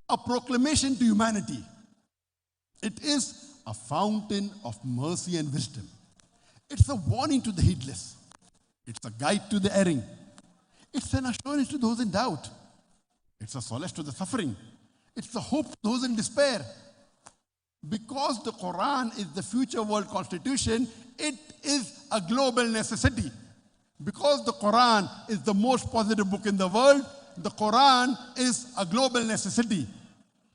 a proclamation to humanity. It is a fountain of mercy and wisdom. It's a warning to the heedless. It's a guide to the erring. It's an assurance to those in doubt. It's a solace to the suffering. It's a hope to those in despair. Because the Quran is the future world constitution, it is a global necessity. Because the Quran is the most positive book in the world, the Quran is a global necessity.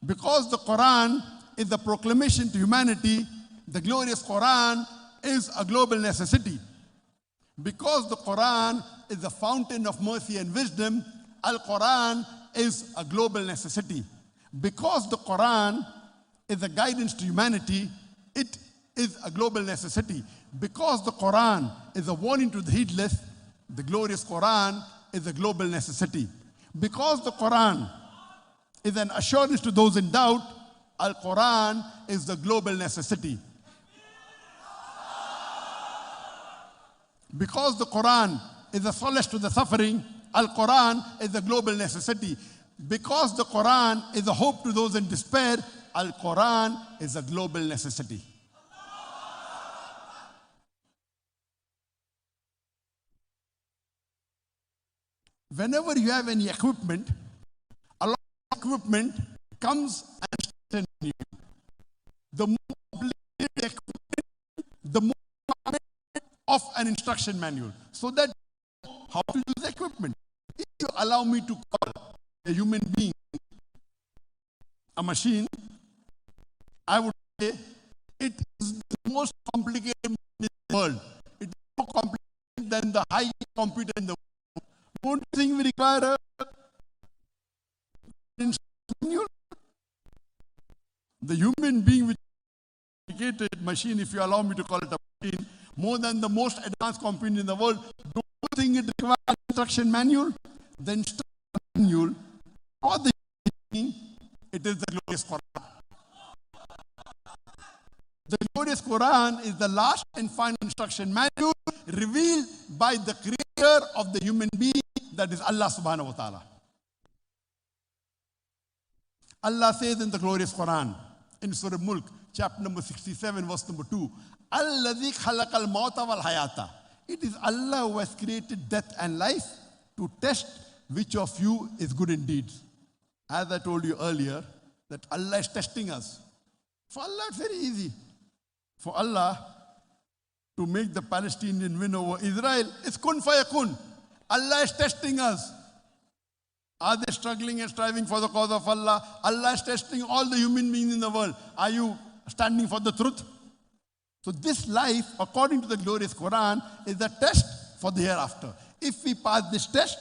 Because the Quran is the proclamation to humanity, the glorious Quran is a global necessity. Because the Quran is the fountain of mercy and wisdom, Al-Quran is a global necessity. Because the Quran is a guidance to humanity, it is a global necessity. Because the Quran is a warning to the heedless, the glorious Quran is a global necessity. Because the Quran is an assurance to those in doubt, Al-Quran is the global necessity. Because the Quran is a solace to the suffering, Al-Quran is a global necessity. Because the Quran is a hope to those in despair, Al-Quran is a global necessity. Whenever you have any equipment, a lot of equipment comes and strengthens you. The more complicated the equipment, the more of an instruction manual, so that you know how to use the equipment. If you allow me to call a human being a machine, I would say it is the most complicated in the world. It is more complicated than the highest computer in the world. Don't you think we require an instruction manual? The human being which is a complicated machine, if you allow me to call it a machine, more than the most advanced computer in the world, don't you think it requires an instruction manual? The instruction manual for the human being, it is the glorious Quran. The glorious Quran is the last and final instruction manual revealed by the creator of the human being, that is Allah subhanahu wa ta'ala. Allah says in the glorious Quran, in Surah Mulk, chapter number 67, verse number 2, Alladhi khalaqal mauta wal hayata. It is Allah who has created death and life to test which of you is good in deeds. As I told you earlier, that Allah is testing us. For Allah, it's very easy. For Allah to make the Palestinian win over Israel, it's kun fayakun. Allah is testing us. Are they struggling and striving for the cause of Allah? Allah is testing all the human beings in the world. Are you standing for the truth? So this life, according to the glorious Quran, is a test for the hereafter. If we pass this test,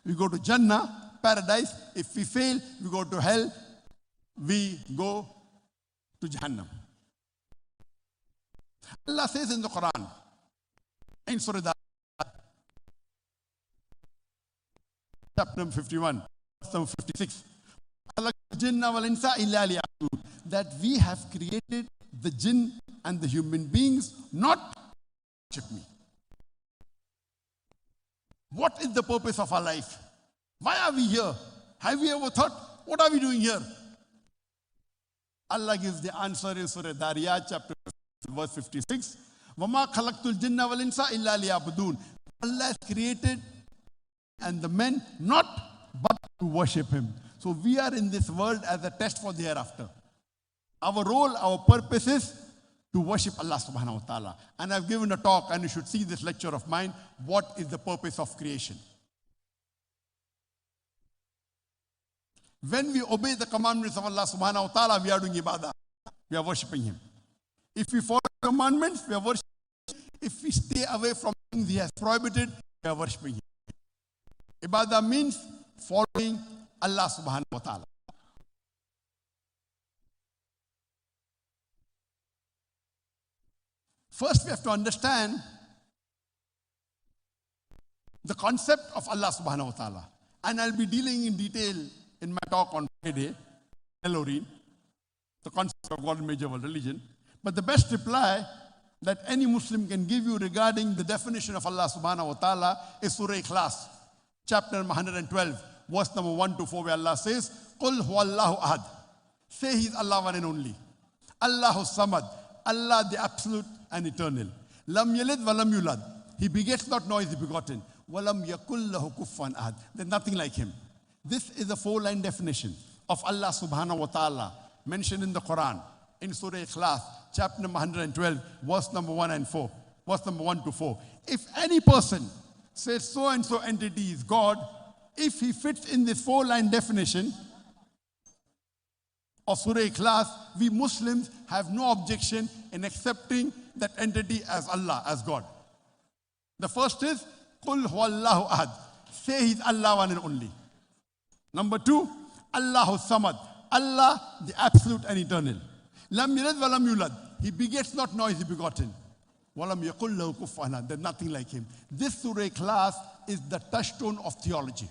we go to Jannah, paradise. If we fail, we go to hell. We go to Jahannam. Allah says in the Quran, in Surah Al-Baqarah, chapter number 51, verse number 56, that we have created the jinn and the human beings not to worship me. What is the purpose of our life? Why are we here? Have we ever thought, what are we doing here? Allah gives the answer in Surah Dariyat, chapter verse 56. وَمَا خَلَقْتُ الْجِنَّ وَالْإِنسَ إِلَّا لِيَعْبُدُونَ. Allah has created and the men not but to worship Him. So we are in this world as a test for the hereafter. Our role, our purpose is to worship Allah subhanahu wa ta'ala. And I've given a talk, and you should see this lecture of mine, what is the purpose of creation. When we obey the commandments of Allah subhanahu wa ta'ala, we are doing ibadah. We are worshipping Him. If we follow commandments, we are worshipping Him. If we stay away from things He has prohibited, we are worshipping Him. Ibadah means following Allah subhanahu wa ta'ala. First, we have to understand the concept of Allah subhanahu wa ta'ala. And I'll be dealing in detail in my talk on Friday, Elohim, the concept of God in major world religion. But the best reply that any Muslim can give you regarding the definition of Allah subhanahu wa ta'ala is Surah Ikhlas, chapter 112, verse number 1 to 4, where Allah says, قُلْ هُوَ اللَّهُ أَحَدٌ. Say He's Allah one and only. Allahu Samad. Allah the absolute and eternal. Lam yalid wa lam yulad. He begets not nor is he begotten. Walam yakul lahu kuffan ahad. There's nothing like him. This is a 4-line definition of Allah subhanahu wa ta'ala mentioned in the Quran, in Surah Ikhlas, chapter number 112, verse number 1 and 4. Verse number 1 to 4. If any person says so and so entity is God, if he fits in this 4-line definition of Surah Ikhlas, we Muslims have no objection in accepting that entity as Allah, as God. The first is, Qul huwallahu ahad. Say He's Allah one and only. Number 2, Allahu Samad. Allah, the absolute and eternal. Lam yalid wa lam yulad. He begets not nor is he begotten. Walam yakul lahu kufuwan ahad. There's nothing like him. This Surah Ikhlas is the touchstone of theology.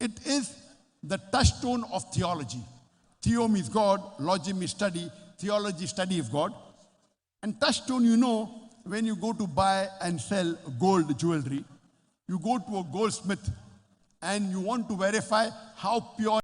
It is the touchstone of theology. Theo means God, logi means study, theology, study of God. And touchstone, you know, when you go to buy and sell gold jewelry, you go to a goldsmith and you want to verify how pure